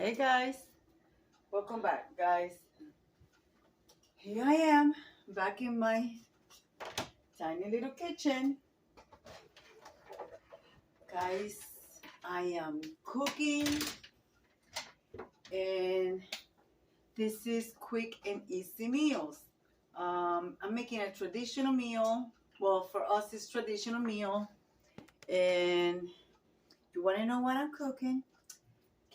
Hey guys, welcome back, guys. Here I am back in my tiny little kitchen. Guys, I am cooking and this is quick and easy meals. I'm making a traditional meal. Well, for us, it's traditional meal. And you want to know what I'm cooking?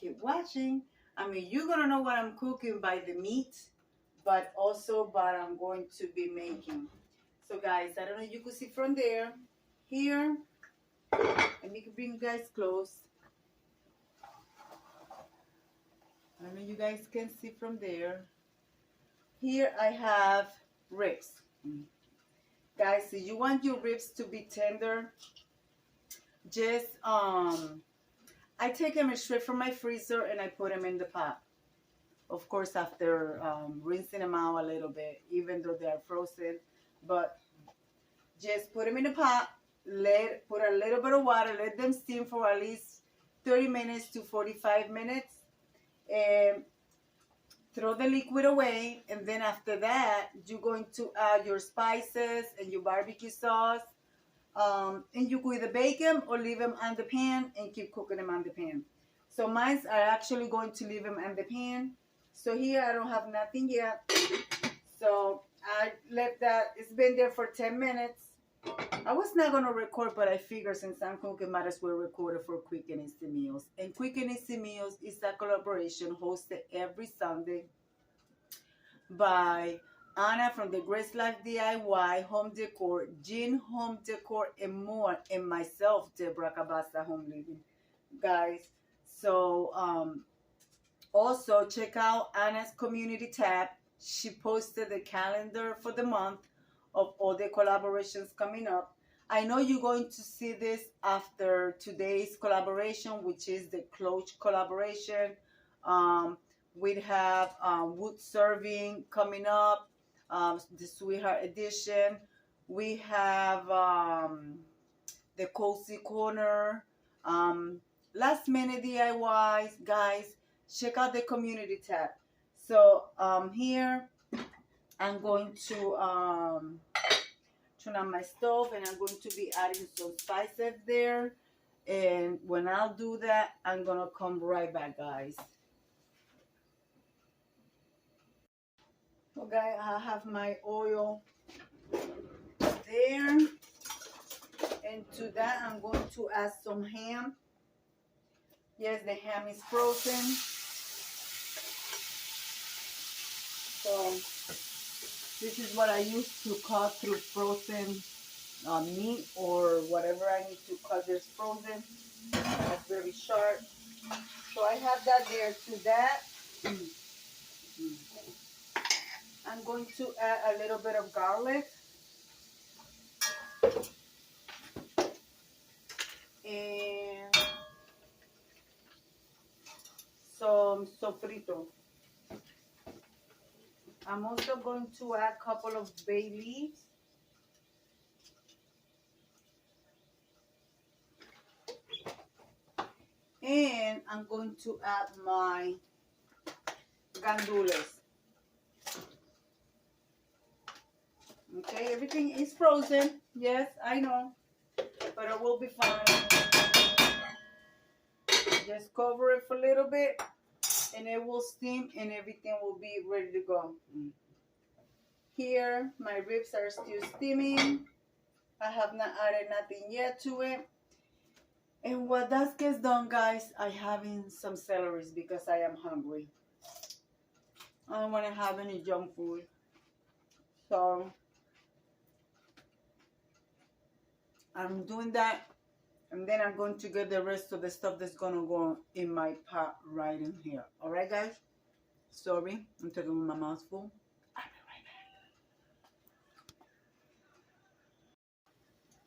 Keep watching. I mean, you're going to know what I'm cooking by the meat, but also what I'm going to be making. So guys, I don't know if you could see from there. Here, let me bring you guys close. I don't know if you guys can see from there. Here I have ribs. Guys, if you want your ribs to be tender, just I take them straight from my freezer and I put them in the pot. Of course, after rinsing them out a little bit, even though they are frozen. But just put them in the pot, put a little bit of water, let them steam for at least 30 minutes to 45 minutes. And throw the liquid away. And then after that, you're going to add your spices and your barbecue sauce. And you could either bake them or leave them on the pan and keep cooking them on the pan. So mine are actually going to leave them on the pan. So here I don't have nothing yet. So I left that. It's been there for 10 minutes. I was not going to record, but I figured since I'm cooking, might as well record it for Quick and Easy Meals. And Quick and Easy Meals is a collaboration hosted every Sunday by Anna from the Grace Life DIY Home Decor, Jean Home Decor, and more, and myself, Deborah Cabassa Home Living. Guys, so also check out Anna's community tab. She posted the calendar for the month of all the collaborations coming up. I know you're going to see this after today's collaboration, which is the cloche collaboration. We have wood serving coming up, the Sweetheart Edition. We have the Cozy Corner, last minute DIYs. Guys, check out the community tab. So here I'm going to turn on my stove and I'm going to be adding some spices there. And when I'll do that, I'm going to come right back, guys. Okay, I have my oil there. And to that, I'm going to add some ham. Yes, the ham is frozen. So this is what I use to cut through frozen meat or whatever I need to cut this frozen. That's very sharp. So I have that there. To that, I'm going to add a little bit of garlic. And some sofrito. I'm also going to add a couple of bay leaves. And I'm going to add my gandules. Okay, everything is frozen. Yes, I know. But it will be fine. Just cover it for a little bit. And it will steam and everything will be ready to go. Here, my ribs are still steaming. I have not added nothing yet to it. And what that gets done, guys, I having some celeries because I am hungry. I don't want to have any junk food. So I'm doing that. And then I'm going to get the rest of the stuff that's going to go in my pot right in here. All right, guys? Sorry, I'm taking my mouth full. I'll be right back.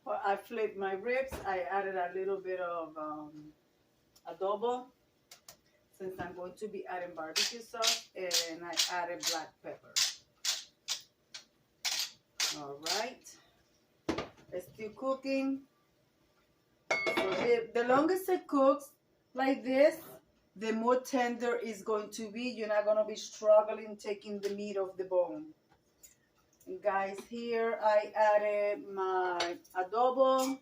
Well, I flipped my ribs. I added a little bit of adobo, since I'm going to be adding barbecue sauce. And I added black pepper. All right. It's still cooking. So the longest it cooks like this, the more tender it's going to be. You're not going to be struggling taking the meat off the bone. And guys, here I added my adobo.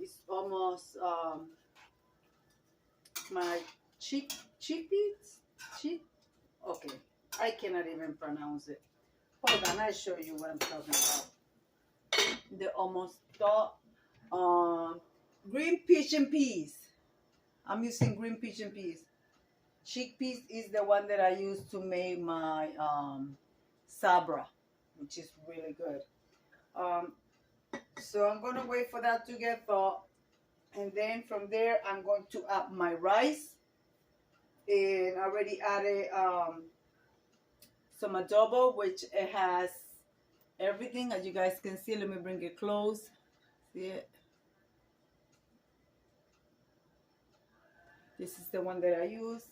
It's almost my chickpeas. Okay, I cannot even pronounce it. Hold on, I'll show you what I'm talking about. The almost green pigeon peas. I'm using green pigeon peas. Chickpeas is the one that I use to make my sabra, which is really good. So I'm gonna wait for that to get thawed, and then from there I'm going to add my rice. And I already added some adobo, which it has everything, as you guys can see. Let me bring it close. See it? This is the one that I use.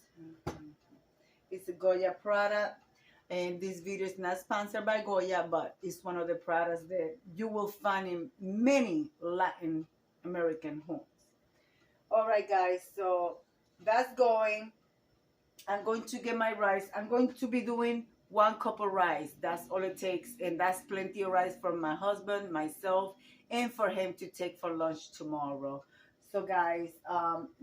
It's a Goya product, and this video is not sponsored by Goya, but it's one of the products that you will find in many Latin American homes. All right, guys, so that's going. I'm going to get my rice. I'm going to be doing 1 cup of rice. That's all it takes, and that's plenty of rice for my husband, myself, and for him to take for lunch tomorrow. So guys,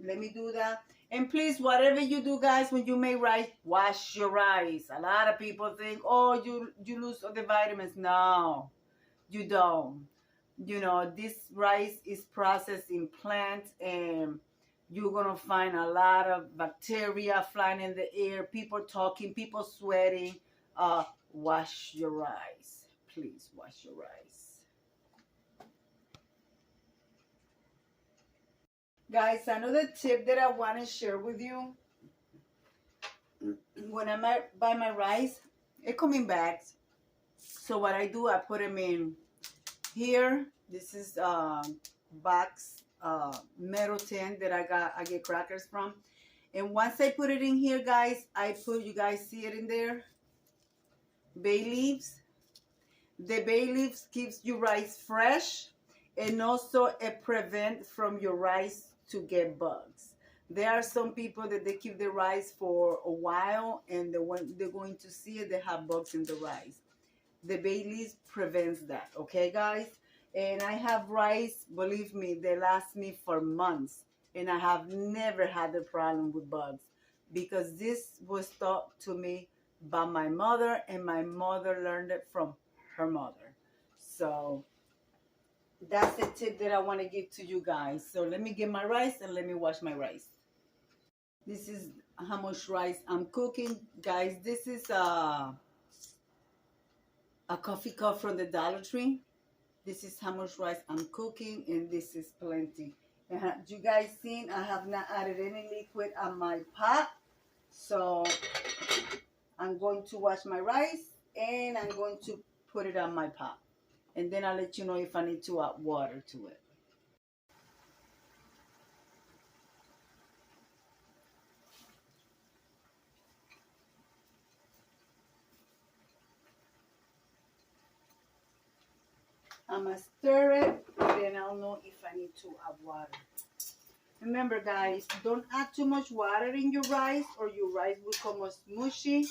let me do that. And please, whatever you do, guys, when you make rice, wash your rice. A lot of people think, oh, you lose all the vitamins. No, you don't. You know, this rice is processed in plants, and you're going to find a lot of bacteria flying in the air, people talking, people sweating. Wash your rice. Please wash your rice. Guys, another tip that I want to share with you. When I buy my rice, it comes in bags. So what I do, I put them in here. This is box metal tin that I get crackers from. And once I put it in here, guys, you guys see it in there? Bay leaves. The bay leaves keeps your rice fresh, and also it prevents from your rice to get bugs. There are some people that they keep the rice for a while, and when they're going to see it, they have bugs in the rice. The bay leaves prevents that, okay, guys? And I have rice, believe me, they last me for months, and I have never had a problem with bugs, because this was taught to me by my mother, and my mother learned it from her mother. So that's the tip that I want to give to you guys. So let me get my rice and let me wash my rice. This is how much rice I'm cooking, guys. This is a coffee cup from the Dollar Tree. This is how much rice I'm cooking, and this is plenty. And you guys seen, I have not added any liquid on my pot. So I'm going to wash my rice, and I'm going to put it on my pot. And then I'll let you know if I need to add water to it. I'm going to stir it, and then I'll know if I need to add water. Remember, guys, don't add too much water in your rice, or your rice will become mushy.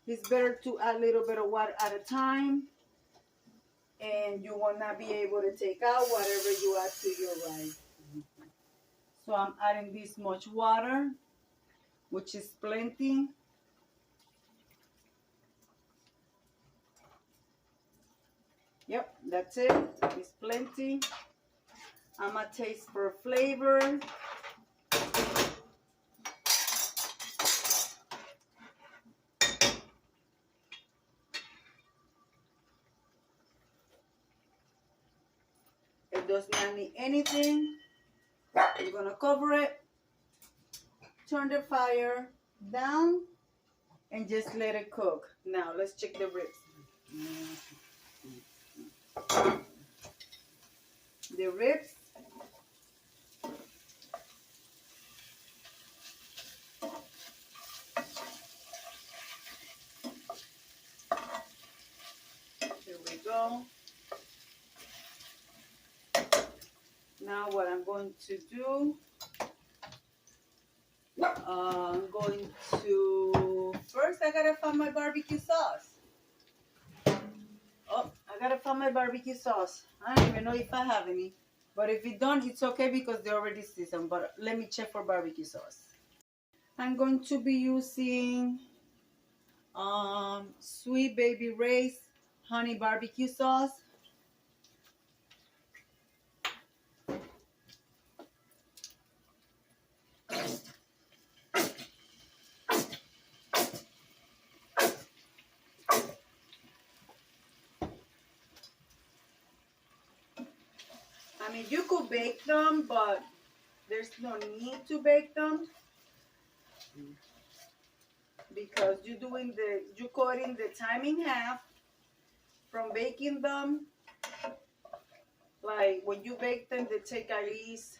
It's better to add a little bit of water at a time, and you will not be able to take out whatever you add to your rice. So I'm adding this much water, which is plenty. Yep, that's it. It's plenty. I'm going to taste for flavor. It does not need anything. We're going to cover it. Turn the fire down and just let it cook. Now, let's check the ribs. The ribs. There we go. Now what I'm going to do, I'm going to, first I gotta find my barbecue sauce. Oh, I gotta find my barbecue sauce. I don't even know if I have any. But if you don't, it's okay because they're already seasoned. But let me check for barbecue sauce. I'm going to be using Sweet Baby Ray's honey barbecue sauce. I mean, you could bake them, but there's no need to bake them because you're cutting the time in half from baking them. Like when you bake them, they take at least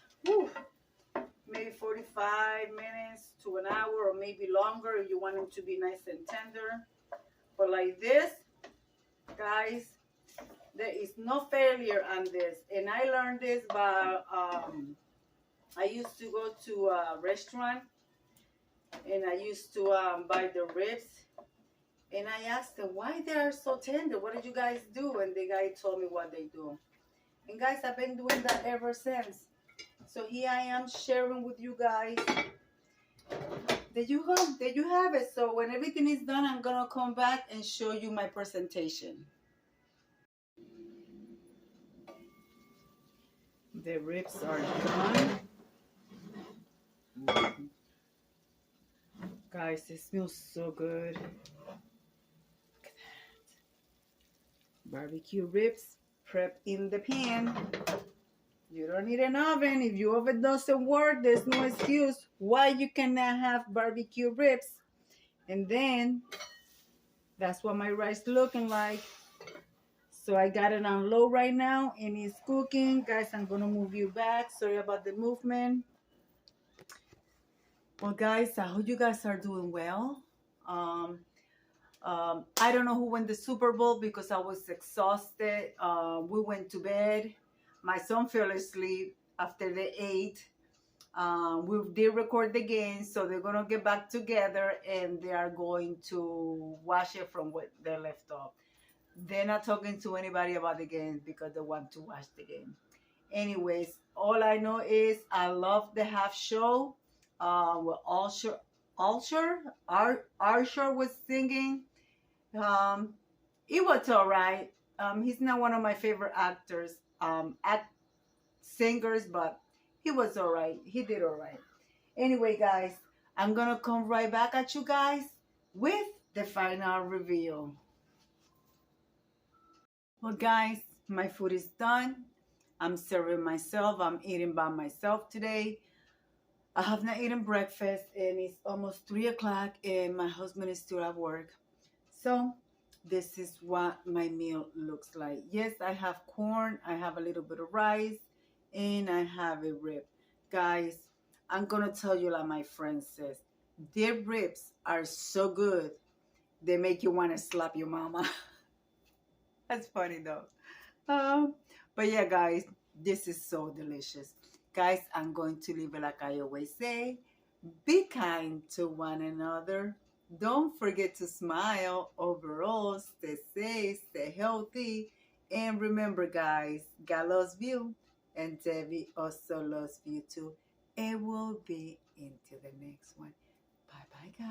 maybe 45 minutes to an hour or maybe longer if you want them to be nice and tender. But like this, guys, there is no failure on this. And I learned this by, I used to go to a restaurant and I used to buy the ribs. And I asked them why they are so tender. What did you guys do? And the guy told me what they do. And guys, I've been doing that ever since. So here I am sharing with you guys. There you go. There you have it. So when everything is done, I'm going to come back and show you my presentation. The ribs are done. Guys, it smells so good. Look at that. Barbecue ribs prep in the pan. You don't need an oven. If your oven doesn't work, there's no excuse why you cannot have barbecue ribs. And then that's what my rice looking like. So I got it on low right now and it's cooking. Guys, I'm gonna move you back. Sorry about the movement. Well, guys, I hope you guys are doing well. I don't know who won the Super Bowl because I was exhausted. We went to bed. My son fell asleep after they ate. We did record the game, so they're going to get back together and they are going to watch it from what they left off. They're not talking to anybody about the game because they want to watch the game. Anyways, all I know is I love the half show. With Usher was singing. It was all right. He's not one of my favorite actors, singers, but he was all right. He did all right. Anyway, guys, I'm gonna come right back at you guys with the final reveal. Well, guys, my food is done. I'm serving myself. I'm eating by myself today. I have not eaten breakfast and it's almost 3 o'clock and my husband is still at work. So this is what my meal looks like. Yes, I have corn, I have a little bit of rice, and I have a rib. Guys, I'm going to tell you like my friend says, their ribs are so good, they make you want to slap your mama. That's funny though. But yeah, guys, this is so delicious. Guys, I'm going to leave it like I always say. Be kind to one another. Don't forget to smile. Overall, stay safe, stay healthy. And remember, guys, God loves you. And Debbie also loves you too. And we'll be into the next one. Bye-bye, guys.